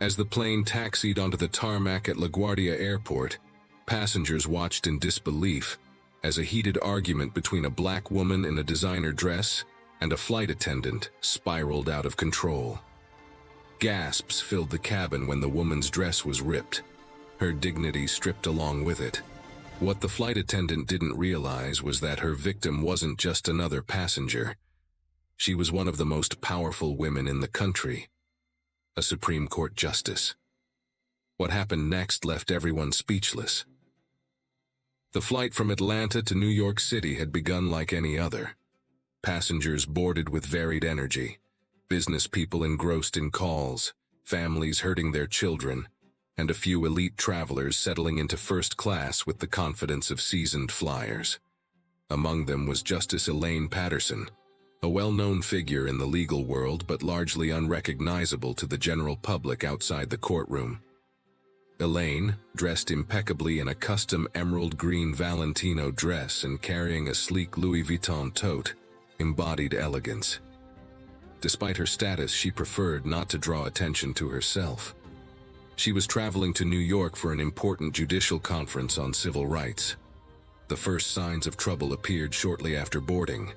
As the plane taxied onto the tarmac at LaGuardia Airport, passengers watched in disbelief as a heated argument between a black woman in a designer dress and a flight attendant spiraled out of control. Gasps filled the cabin when the woman's dress was ripped, her dignity stripped along with it. What the flight attendant didn't realize was that her victim wasn't just another passenger. She was one of the most powerful women in the country, a Supreme Court justice. What happened next left everyone speechless. The flight from Atlanta to New York City had begun like any other. Passengers boarded with varied energy, business people engrossed in calls, families herding their children, and a few elite travelers settling into first class with the confidence of seasoned flyers. Among them was Justice Elaine Patterson, a well-known figure in the legal world but largely unrecognizable to the general public outside the courtroom. Elaine, dressed impeccably in a custom emerald green Valentino dress and carrying a sleek Louis Vuitton tote, embodied elegance. Despite her status, she preferred not to draw attention to herself. She was traveling to New York for an important judicial conference on civil rights. The first signs of trouble appeared shortly after boarding.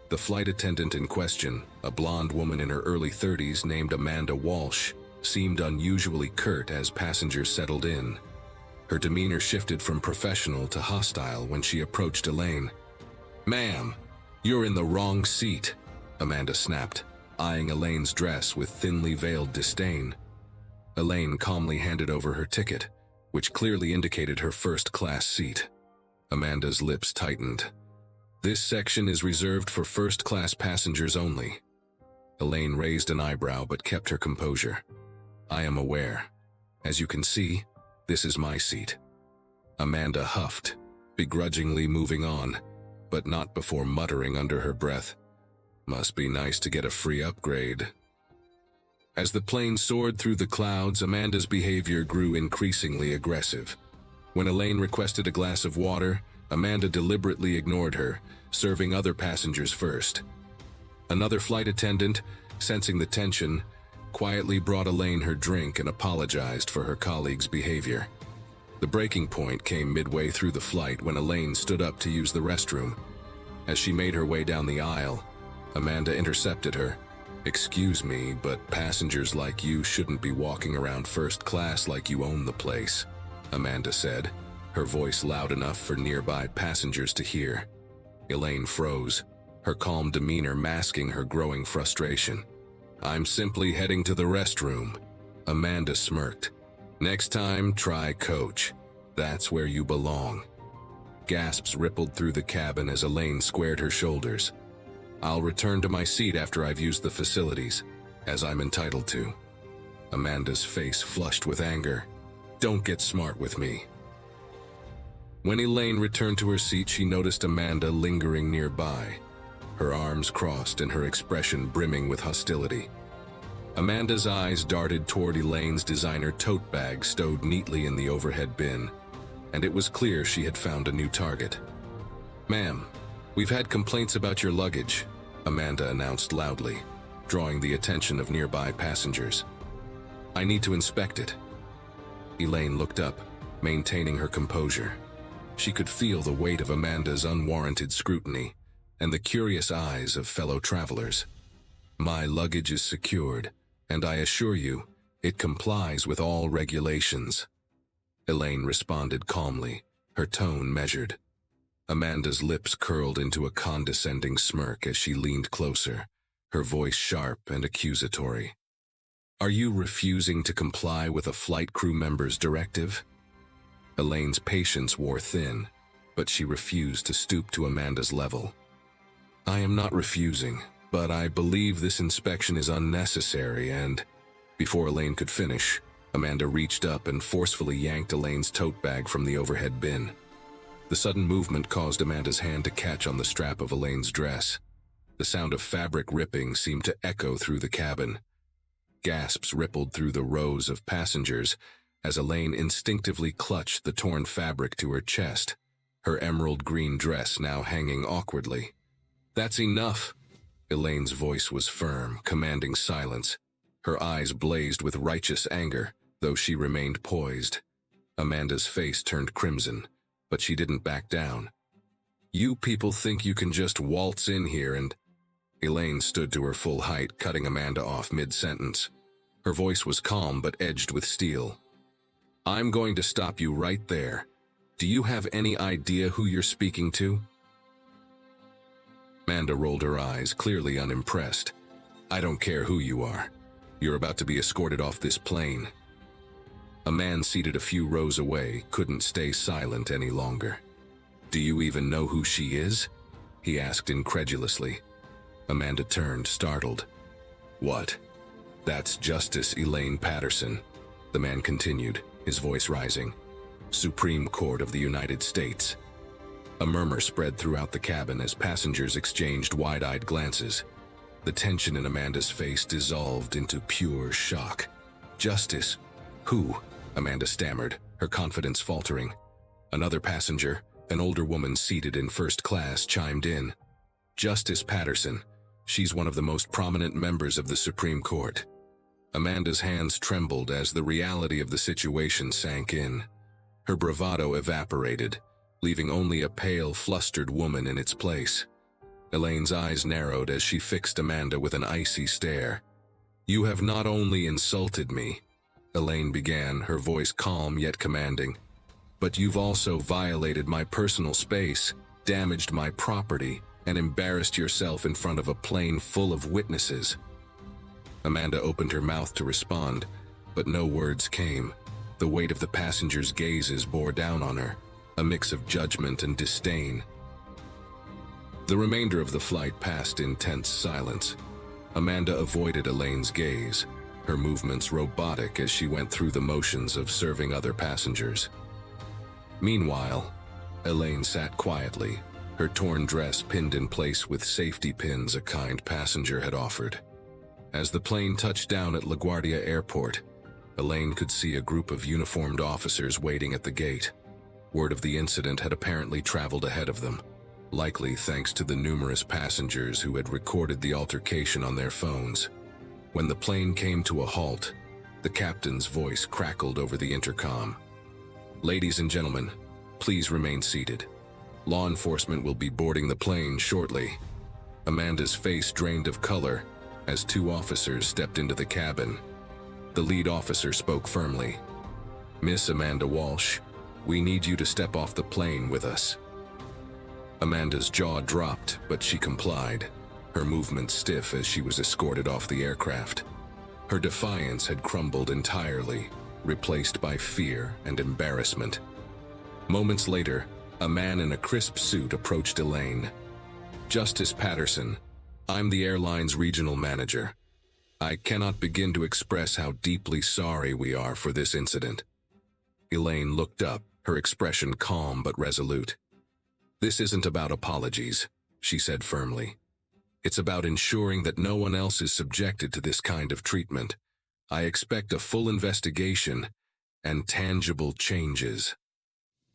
The flight attendant in question, a blonde woman in her early 30s named Amanda Walsh, seemed unusually curt as passengers settled in. Her demeanor shifted from professional to hostile when she approached Elaine. "Ma'am, you're in the wrong seat," Amanda snapped, eyeing Elaine's dress with thinly veiled disdain. Elaine calmly handed over her ticket, which clearly indicated her first-class seat. Amanda's lips tightened. "This section is reserved for first-class passengers only." Elaine raised an eyebrow but kept her composure. "I am aware. As you can see, this is my seat." Amanda huffed, begrudgingly moving on, but not before muttering under her breath, "Must be nice to get a free upgrade." As the plane soared through the clouds, Amanda's behavior grew increasingly aggressive. When Elaine requested a glass of water, Amanda deliberately ignored her, serving other passengers first. Another flight attendant, sensing the tension, quietly brought Elaine her drink and apologized for her colleague's behavior. The breaking point came midway through the flight when Elaine stood up to use the restroom. As she made her way down the aisle, Amanda intercepted her. "Excuse me, but passengers like you shouldn't be walking around first class like you own the place," Amanda said, her voice loud enough for nearby passengers to hear. Elaine froze, her calm demeanor masking her growing frustration. "I'm simply heading to the restroom," Amanda smirked. "Next time, try coach. That's where you belong." Gasps rippled through the cabin as Elaine squared her shoulders. "I'll return to my seat after I've used the facilities, as I'm entitled to." Amanda's face flushed with anger. "Don't get smart with me." When Elaine returned to her seat, she noticed Amanda lingering nearby, her arms crossed and her expression brimming with hostility. Amanda's eyes darted toward Elaine's designer tote bag stowed neatly in the overhead bin, and it was clear she had found a new target. "Ma'am, we've had complaints about your luggage," Amanda announced loudly, drawing the attention of nearby passengers. "I need to inspect it." Elaine looked up, maintaining her composure. She could feel the weight of Amanda's unwarranted scrutiny and the curious eyes of fellow travelers. "My luggage is secured, and I assure you, it complies with all regulations," Elaine responded calmly, her tone measured. Amanda's lips curled into a condescending smirk as she leaned closer, her voice sharp and accusatory. "Are you refusing to comply with a flight crew member's directive?" Elaine's patience wore thin, but she refused to stoop to Amanda's level. "I am not refusing, but I believe this inspection is unnecessary and—" Before Elaine could finish, Amanda reached up and forcefully yanked Elaine's tote bag from the overhead bin. The sudden movement caused Amanda's hand to catch on the strap of Elaine's dress. The sound of fabric ripping seemed to echo through the cabin. Gasps rippled through the rows of passengers as Elaine instinctively clutched the torn fabric to her chest, her emerald green dress now hanging awkwardly. "That's enough!" Elaine's voice was firm, commanding silence. Her eyes blazed with righteous anger. Though she remained poised, Amanda's face turned crimson, but she didn't back down. "You people think you can just waltz in here and—" Elaine stood to her full height, cutting Amanda off mid-sentence. Her voice was calm but edged with steel. "I'm going to stop you right there. Do you have any idea who you're speaking to?" Amanda rolled her eyes, clearly unimpressed. "I don't care who you are. You're about to be escorted off this plane." A man seated a few rows away couldn't stay silent any longer. "Do you even know who she is?" he asked incredulously. Amanda turned, startled. "What? That's Justice Elaine Patterson," the man continued, his voice rising. "Supreme Court of the United States." A murmur spread throughout the cabin as passengers exchanged wide-eyed glances. The tension in Amanda's face dissolved into pure shock. "Justice? Who?" Amanda stammered, her confidence faltering. Another passenger, an older woman seated in first class, chimed in. "Justice Patterson. She's one of the most prominent members of the Supreme Court." Amanda's hands trembled as the reality of the situation sank in. Her bravado evaporated, leaving only a pale, flustered woman in its place. Elaine's eyes narrowed as she fixed Amanda with an icy stare. "You have not only insulted me," Elaine began, her voice calm yet commanding, "but you've also violated my personal space, damaged my property, and embarrassed yourself in front of a plane full of witnesses." Amanda opened her mouth to respond, but no words came. The weight of the passengers' gazes bore down on her, a mix of judgment and disdain. The remainder of the flight passed in tense silence. Amanda avoided Elaine's gaze, her movements robotic as she went through the motions of serving other passengers. Meanwhile, Elaine sat quietly, her torn dress pinned in place with safety pins a kind passenger had offered. As the plane touched down at LaGuardia Airport, Elaine could see a group of uniformed officers waiting at the gate. Word of the incident had apparently traveled ahead of them, likely thanks to the numerous passengers who had recorded the altercation on their phones. When the plane came to a halt, the captain's voice crackled over the intercom. "Ladies and gentlemen, please remain seated. Law enforcement will be boarding the plane shortly." Amanda's face drained of color as two officers stepped into the cabin. The lead officer spoke firmly. "Miss Amanda Walsh, we need you to step off the plane with us." Amanda's jaw dropped, but she complied, her movements stiff as she was escorted off the aircraft. Her defiance had crumbled entirely, replaced by fear and embarrassment. Moments later, a man in a crisp suit approached Elaine. "Justice Patterson, I'm the airline's regional manager. I cannot begin to express how deeply sorry we are for this incident." Elaine looked up, her expression calm but resolute. "This isn't about apologies," she said firmly. "It's about ensuring that no one else is subjected to this kind of treatment. I expect a full investigation and tangible changes."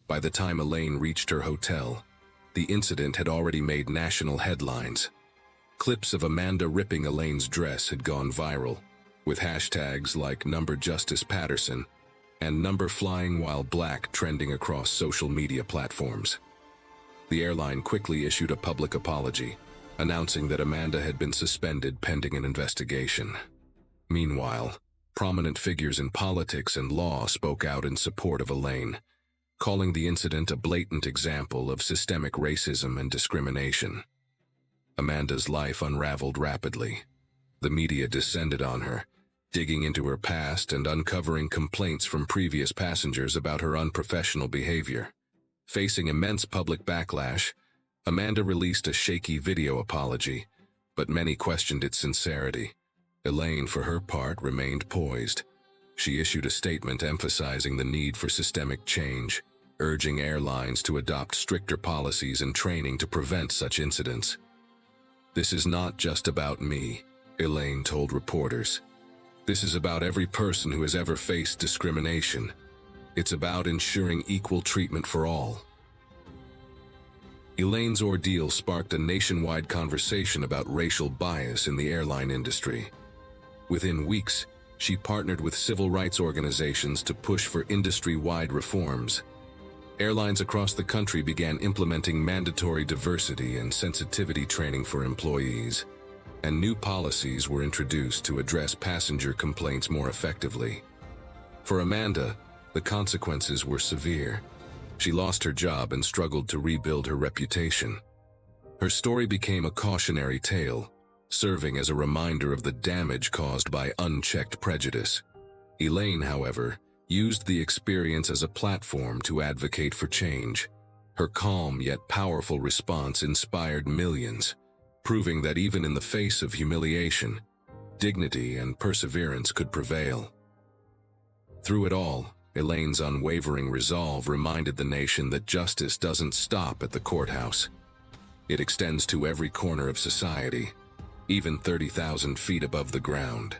By the time Elaine reached her hotel, the incident had already made national headlines. Clips of Amanda ripping Elaine's dress had gone viral, with hashtags like #JusticePatterson and #FlyingWhileBlack trending across social media platforms. The airline quickly issued a public apology, announcing that Amanda had been suspended pending an investigation. Meanwhile, prominent figures in politics and law spoke out in support of Elaine, calling the incident a blatant example of systemic racism and discrimination. Amanda's life unraveled rapidly. The media descended on her, digging into her past and uncovering complaints from previous passengers about her unprofessional behavior. Facing immense public backlash, Amanda released a shaky video apology, but many questioned its sincerity. Elaine, for her part, remained poised. She issued a statement emphasizing the need for systemic change, urging airlines to adopt stricter policies and training to prevent such incidents. "This is not just about me," Elaine told reporters. "This is about every person who has ever faced discrimination. It's about ensuring equal treatment for all." Elaine's ordeal sparked a nationwide conversation about racial bias in the airline industry. Within weeks, she partnered with civil rights organizations to push for industry-wide reforms. Airlines across the country began implementing mandatory diversity and sensitivity training for employees, and new policies were introduced to address passenger complaints more effectively. For Amanda, the consequences were severe. She lost her job and struggled to rebuild her reputation. Her story became a cautionary tale, serving as a reminder of the damage caused by unchecked prejudice. Elaine, however, used the experience as a platform to advocate for change. Her calm yet powerful response inspired millions, proving that even in the face of humiliation, dignity and perseverance could prevail. Through it all, Elaine's unwavering resolve reminded the nation that justice doesn't stop at the courthouse. It extends to every corner of society, even 30,000 feet above the ground.